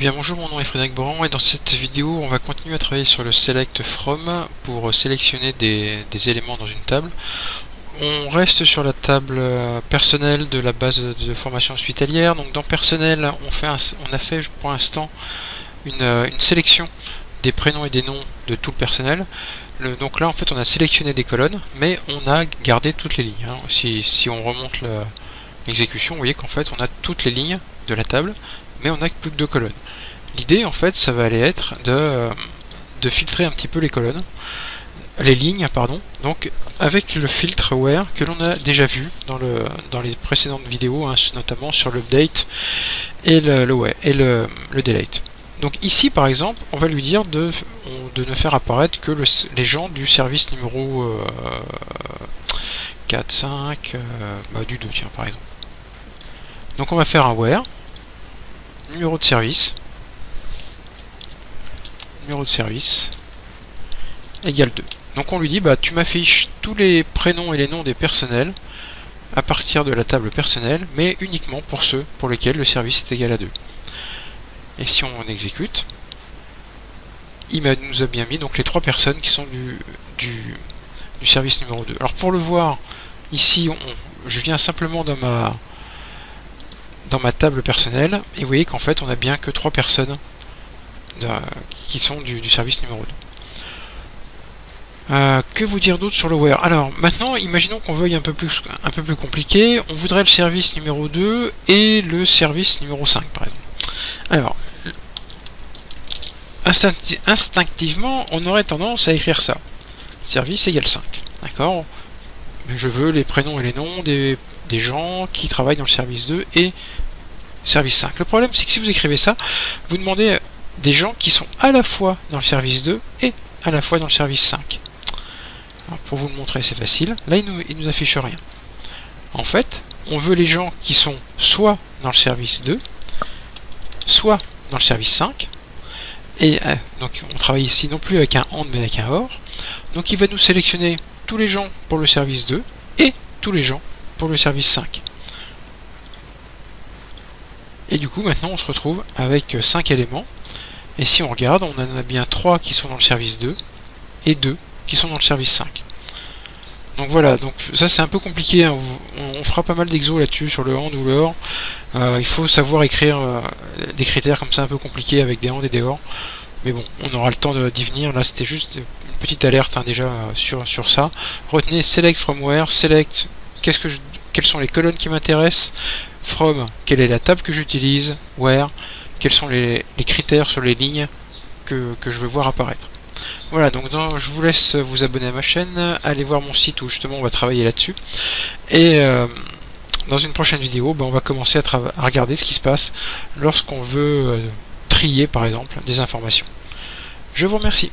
Bien bonjour, mon nom est Frédéric Boran et dans cette vidéo on va continuer à travailler sur le select from pour sélectionner des éléments dans une table. On reste sur la table personnelle de la base de formation hospitalière. Donc dans personnel on a fait pour l'instant une sélection des prénoms et des noms de tout le personnel. Donc là en fait on a sélectionné des colonnes mais on a gardé toutes les lignes. Si on remonte l'exécution, vous voyez qu'en fait on a toutes les lignes de la table mais on n'a plus que 2 colonnes. L'idée en fait ça va aller être de filtrer un petit peu les lignes, donc avec le filtre where que l'on a déjà vu dans les précédentes vidéos, notamment sur l'update et le delete. Donc ici par exemple on va lui dire de ne faire apparaître que les gens du service numéro 4, 5, du 2 tiens par exemple. Donc on va faire un where numéro de service égale 2. Donc on lui dit tu m'affiches tous les prénoms et les noms des personnels à partir de la table personnelle, mais uniquement pour ceux pour lesquels le service est égal à 2. Et si on exécute, il nous a bien mis donc les 3 personnes qui sont du service numéro 2. Alors pour le voir, ici je viens simplement dans ma table personnelle, et vous voyez qu'en fait on a bien que 3 personnes qui sont du service numéro 2. Que vous dire d'autre sur le where? Alors maintenant imaginons qu'on veuille un peu plus compliqué, on voudrait le service numéro 2 et le service numéro 5 par exemple. Alors instinctivement on aurait tendance à écrire ça, service égale 5, d'accord, mais je veux les prénoms et les noms des gens qui travaillent dans le service 2 et service 5. Le problème c'est que si vous écrivez ça, vous demandez des gens qui sont à la fois dans le service 2 et à la fois dans le service 5. Alors, pour vous le montrer c'est facile, là il nous affiche rien. En fait on veut les gens qui sont soit dans le service 2 soit dans le service 5, et donc on travaille ici non plus avec un AND mais avec un OR. Donc il va nous sélectionner tous les gens pour le service 2 et tous les gens pour le service 5. Et du coup maintenant on se retrouve avec 5 éléments, et si on regarde on en a bien 3 qui sont dans le service 2 et 2 qui sont dans le service 5. Donc voilà, donc ça c'est un peu compliqué, hein. On fera pas mal d'exos là-dessus sur le AND ou le OR. Il faut savoir écrire des critères comme ça un peu compliqués avec des AND et des OR, mais bon, on aura le temps d'y venir. Là c'était juste une petite alerte déjà sur ça. Retenez select from where, select quelles sont les colonnes qui m'intéressent, from quelle est la table que j'utilise, where quels sont les critères sur les lignes que je veux voir apparaître. Voilà, donc je vous laisse vous abonner à ma chaîne, allez voir mon site où justement on va travailler là-dessus, et dans une prochaine vidéo on va commencer à regarder ce qui se passe lorsqu'on veut trier par exemple des informations. Je vous remercie.